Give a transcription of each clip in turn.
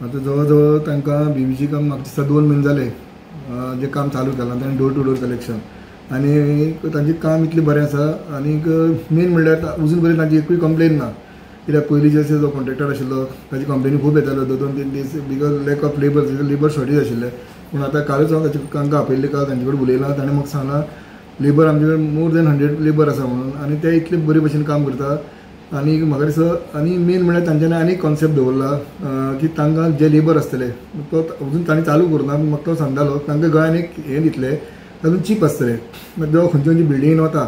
आता जवळ तांकां बीबीसी काम म्हाका दिसता 2 म्हयने जाले जे काम चालू केलां ताणें डोर टू डोर कलेक्शन आनी तांचें काम इतलें बरें आसा आनीक मेन म्हणल्यार अजून पर्यंत तांची एकूय कंप्लेन ना कित्याक पयलीं जे जो कॉन्ट्रॅक्टर आशिल्लो ताची कंप्लेनी खूब येताल्यो 2-3 दीस because lack of labour shortage आशिल्लें पूण आतां कालच हांव तांकां आपयल्लें काल तांचे कडेन उलयलां ताणें म्हाका सांगलां लेबर आमचे कडेन मोर दॅन 100 लेबर आसा म्हणून आनी ते इतले बरे भशेन काम करता आनी म्हाका दिसता आनी मेन म्हणल्यार तांच्यांनी आनी कॉन्सेप्ट दवरला की तांकां जे लेबर आसतले तो अजून ताणें चालू करूना म्हाका तो सांगतालो तांकां गळ्यान एक हें दितलें तातूंत चीप आसतलें जो खंयच्या बिल्डिंगेन वता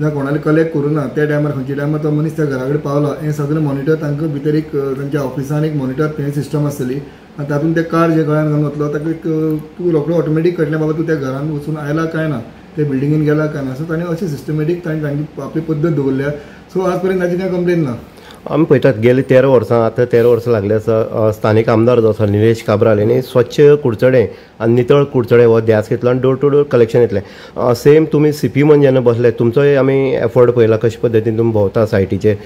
जावं कोणाले कलेक्ट करूना त्या टायमार खंयच्या टायमार तो मनीस त्या घरा कडेन पावला हें सगळें मॉनिटर तांकां भितर एक तांच्या ऑफिसान एक मॉनिटर हें सिस्टम आसतली आनी तातूंत ते कार्ड जे गळ्यान घालून वतलो ताका एक तूं रोखडो ऑटोमॅटीक कळटलें बाबा तूं त्या घरान वचून आयला काय ना ते बिल्डिंगेन गेला काय ना सो ताणें अशें सिस्टमॅटीक तांची आपली पद्दत दवरल्या सो आज पर्यंत ताची कांय कंप्लेन ना आमी पळयतात गेली 13 वर्सां आतां 13 वर्सां लागले आसा स्थानीक आमदार जो आसा निलेश काब्राल हेणी स्वच्छ कुडचडे आनी नितळ कुडचडे हो ध्यास घेतलो आनी डोर टू डोर कलेक्शन घेतलें सेम तुमी सीपी म्हण जेन्ना बसले तुमचोय आमी एफर्ट पळयला कशे पद्दतीन तुमी भोंवता सायटीचेर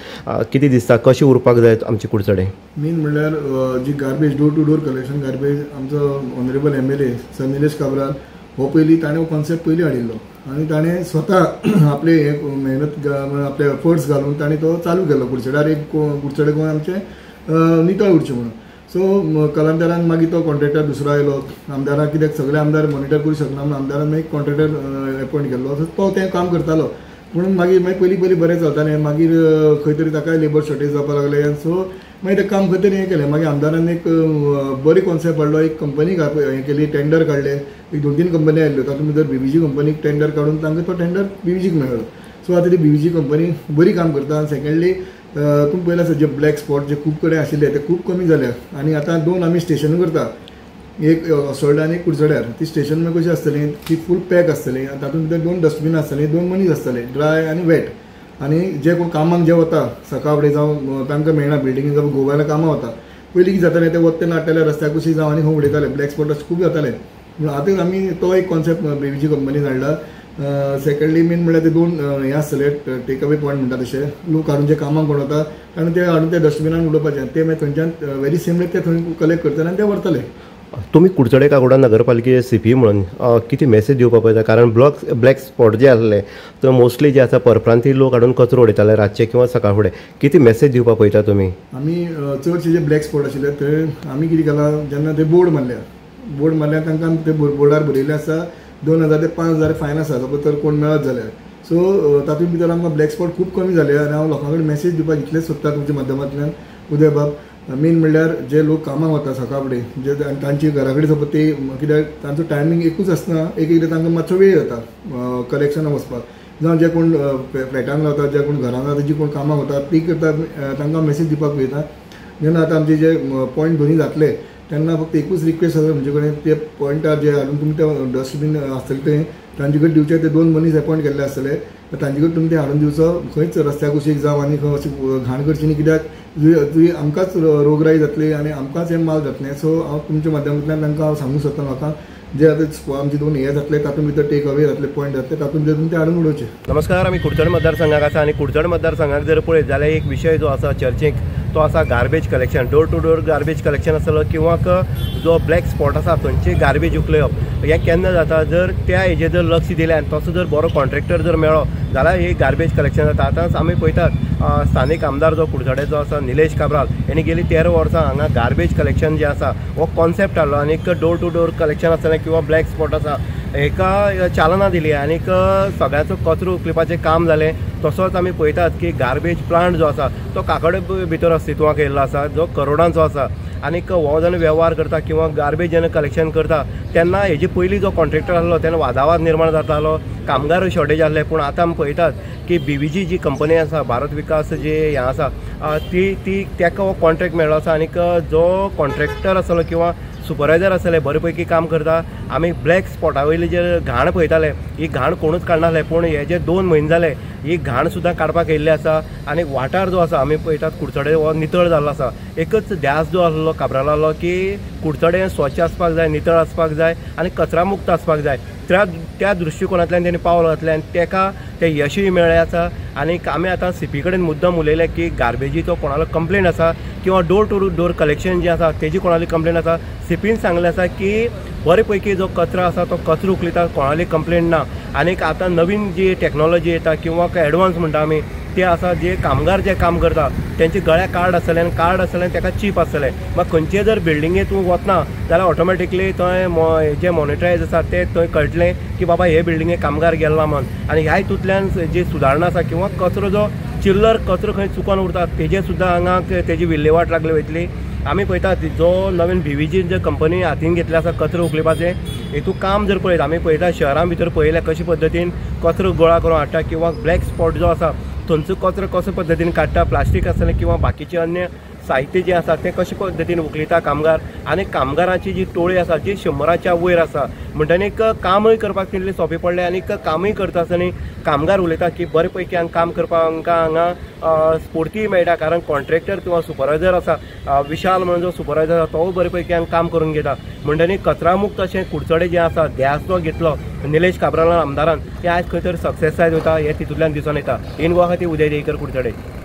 कितें दिसता कशें उरपाक जाय आमचे कुडचडे मेन म्हणल्यार जी garbage door to door collection garbage आमचो honourable MLA sir Nilesh Cabral हो पयलीं ताणें हो कॉन्सेप्ट पयलीं हाडिल्लो आनी ताणें स्वता आपले मेहनत आपले एफर्ट्स घालून ताणें तो चालू केलो कुडचड्यार एक कुडचडे गोंय आमचें नितळ उरचें म्हणून सो कलांतरान मागीर तो कॉन्ट्रॅक्टर दुसरो आयलो आमदाराक कित्याक सगळे आमदार मॉनिटर करूंक शकना म्हणून आमदारान एक कॉन्ट्रॅक्टर अपॉयंट केल्लो सो तो तें काम करतालो पूण मागीर पयलीं बरें चलतालें मागीर खंय तरी ताकाय लेबर शॉर्टेज जावपाक लागलें सो मागीर तें काम खंय तरी हें केलें मागीर आमदारान एक बरी कॉन्सेप्ट हाडलो एक कंपनी हें केली टेंडर काडलें एक 2-3 कंपनी आयल्यो तातूंत भितर बीबीजी कंपनीक टेंडर काडून तांकां तो टेंडर बीबीजीक मेळ्ळो सो आतां ती बीबीजी कंपनी बरी काम करता आनी सेकंडली तुमी पयला जे ब्लॅक स्पॉट जे खूब कडेन आशिल्ले ते खूब कमी जाल्या आनी आतां 2 आमी स्टेशनां करता एक असोल्डा आनी एक कुडचड्यार ती स्टेशन मागीर कशी आसतली ती फूल पॅक आसतली आनी तातूंत भितर 2 डस्टबीन आसतली 2 मनीस आसतले ड्राय आनी वेट आनी जे कोण कामाक जे वता सकाळ फुडें जावं तांकां मेळना बिल्डिंगेन जावं गोवाला कामां वता पयलीं कितें जातालें ते वता तेन्ना हाडटाले रस्त्यार कुशी जावं आनी खंय उडयताले ब्लॅक स्पॉट अशें खूब जाताले आतां आमी तो एक कॉन्सेप्ट बीबीजी कंपनीन हाडला सेकंडली मेन म्हणल्यार ते 2 हें आसतले टेक अवे पॉयंट म्हणटा तशे लोक हाडून जे कामाक कोण वता आनी ते हाडून ते डस्टबिनान उडोवपाचें ते मागीर थंयच्यान व्हेरी सिम्पली ते थंय कलेक्ट करतले आनी ते व्हरतले तुमी कुडचडे काकोडा नगरपालिके सीपी म्हणून कितें मेसेज दिवपाक पळयता कारण ब्लॅक स्पॉट जे आसले तो मोस्टली जे आसा परप्रांतीय लोक हाडून कचरो उडयताले रातचे किंवा सकाळ फुडें कितें मेसेज दिवपाक पळयता तुमी आमी चडशे जे ब्लॅक स्पॉट आशिल्ले थंय आमी कितें केलां जेन्ना ते बोर्ड मारल्या तांकां ते बोर्डार बरयल्लें आसा 2000 ते 5000 फायन आसा सपोज तर कोण मेळत जाल्यार सो तातूंत भितर आमकां ब्लॅक स्पॉट खूब कमी जाले आनी हांव लोकां कडेन मेसेज दिवपाक इतलेंच सोदता तुमच्या माध्यमांतल्यान उदय बाब मेन म्हणल्यार जे लोक कामाक वता सकाळ फुडें जे तांची घरा कडेन सपोज ते कित्याक तांचो टायमींग एकूच आसना एकदां तांकां मातसो वेळ जाता कलेक्शनाक वचपाक जावं जे कोण फ्लॅटान रावता जे कोण घरान रावता जी कोण कामाक वता ती करता तांकां मेसेज दिवपाक पळयता जेन्ना आतां आमचे जे पॉयंट दोनी जातले तेन्ना फक्त एकूच रिक्वेस्ट आसा म्हणजे कडेन ते पॉयंटार जे हाडून तुमी ते डस्टबीन आसतले ते तांचे कडेन दिवचे ते 2 मनीस अपॉयंट केल्ले आसतले तांचे कडेन तुमी ते हाडून दिवचो खंयच रस्त्या कुशीक जावं आनी खंय अशी घाण करची न्ही कित्याक आमकांच रोगराई जातली आनी आमकांच हें माल जातलें सो हांव तुमच्या माध्यमांतल्यान तांकां हांव सांगूंक सोदता म्हाका जे आतां आमचे 2 हे जातले तातूंत भितर टेक अवे जातले पॉयंट जातले तातूंत भितर तुमी ते हाडून उडोवचे नमस्कार आमी कुडचड मतदारसंघाक आसा आनी कुडचड मतदारसंघाक जर पळयत जाल्यार एक विशय जो आसा चर्चेक तो आसा garbage collection door to door garbage collection आसतलो किंवा जो ब्लॅक स्पॉट आसा थंयचे गार्बेज उखलप हें केन्ना जाता जर त्या हेजेर जर लक्ष दिलें आनी तसो जर बरो कॉन्ट्रॅक्टर जर मेळ्ळो जाल्यार ही गार्बेज कलेक्शन जाता आतांच आमी पळयतात स्थानीक आमदार जो कुडचड्याचो आसा निलेश काब्राल हेणी गेली 13 वर्सां हांगा गार्बेज कलेक्शन जे आसा हो कॉन्सेप्ट हाडलो आनी डोर टू डोर कलेक्शन आसतलें किंवा ब्लॅक स्पॉट आसा हेका चालना दिली आनी सगळ्याचो कचरो उखलपाचें काम जालें तसोच आमी पळयतात की गार्बेज प्लांट जो आसा तो काकोडे भितर अस्तित्वाक येयल्लो आसा जो करोडांचो आसा आनीक हो जेन्ना वेव्हार करता किंवा गार्बेज जेन्ना कलेक्शन करता तेन्ना हेजी पयलीं जो कॉन्ट्रॅक्टर आसलो तेन्ना वादावाद निर्माण जातालो कामगार शॉर्टेज आसले पूण आतां आमी पळयतात की बीबीजी जी कंपनी आसा भारत विकास जे हें आसा ती ताका हो कॉन्ट्रॅक्ट मेळ्ळो आसा आनीक जो कॉन्ट्रॅक्टर आसलो किंवा सुपरवायझर आसले बरे पैकी काम करता आमी ब्लॅक स्पॉटा वयली जे घाण पळयताले ही घाण कोणूच काडनासले पूण हे जे 2 म्हयने जाले ही घाण सुद्दां काडपाक येयल्ली आसा आनी वाठार जो आसा आमी पळयतात कुडचडे हो नितळ जाल्लो आसा एकच ध्यास जो आसलो काब्राल आसलो की कुडचडे स्वच्छ आसपाक जाय नितळ आसपाक जाय आनी कचरा मुक्त आसपाक जाय त्या दृश्टिकोनांतल्यान तेणी पावल घातलें आनी ताका तें यशूय मेळ्ळें आसा आनीक आमी आतां सीपी कडेन मुद्दम उलयले की गार्बेजीचो कोणालो कंप्लेंट आसा किंवा डोर टू डोर कलेक्शन जें आसा तेजी कोणाली कंप्लेंट आसा. सीपीन सांगलें आसा की बरे पैकी जो कचरो आसा तो कचरो उखलिता कोणाली कंप्लेंट ना. आनीक आतां नवीन जी टॅक्नोलॉजी येता किंवा एडवान्स म्हणटा आमी ते आसा जे कामगार जे काम करता तेंचे गळ्या कार्ड आसतलें आनी कार्ड आसतलें ताका चीप आसतलें. मागीर खंयचे जर बिल्डिंगेत तूं वतना जाल्यार ऑटोमॅटिकली थंय जे मॉनिटरायज आसा ते थंय कळटलें की बाबा हे बिल्डिंगेक कामगार गेल्ला म्हण. आनी ह्या हितूंतल्यान जी सुदारणा आसा किंवा कचरो जो चिल्लर कचरो खंय चुकोन उरता तेजे सुद्दां हांगा तेजी विल्हेवाट लागली वयतली. आमी पळयतात जो नवीन VVG जे कंपनी हातीन घेतले आसा कचरो उखलिपाचें हेतून काम जर पळयत आमी पळयता शहरां भितर पळयल्या कशे पद्दतीन कचरो गोळा करून हाडटा किंवा ब्लॅक स्पॉट जो आसा थंयचो कचरो कसो पद्दतीन काडटा प्लास्टीक आसतलें किंवा बाकीचे अन्य साहित्य जे आसा ते कशे पद्दतीन उखलिता कामगार. आनी कामगारांची जी टोळी आसा जी 100च्या वयर आसा म्हणटनीक कामूय करपाक तितलें सोंपें पडलें. आनीक कामूय करता आसतना कामगार उलयता की बरे पैकी काम करपाक आमकां हांगा स्फूर्ती मेळटा कारण कॉन्ट्रॅक्टर किंवा सुपरवायझर आसा विशाल म्हणून जो सुपरवायझर आसा तो बरे पैकी काम करून घेता. म्हणटनीक कचरा मुक्त अशें कुडचडे जे आसा ध्यास जो घेतलो निलेश काब्राल आमदारान ते आयज खंय तर सक्सेस जायत वता हे तितूंतल्यान दिसून येता. इन गोवा खातीर उदय देयकर कुडचडे.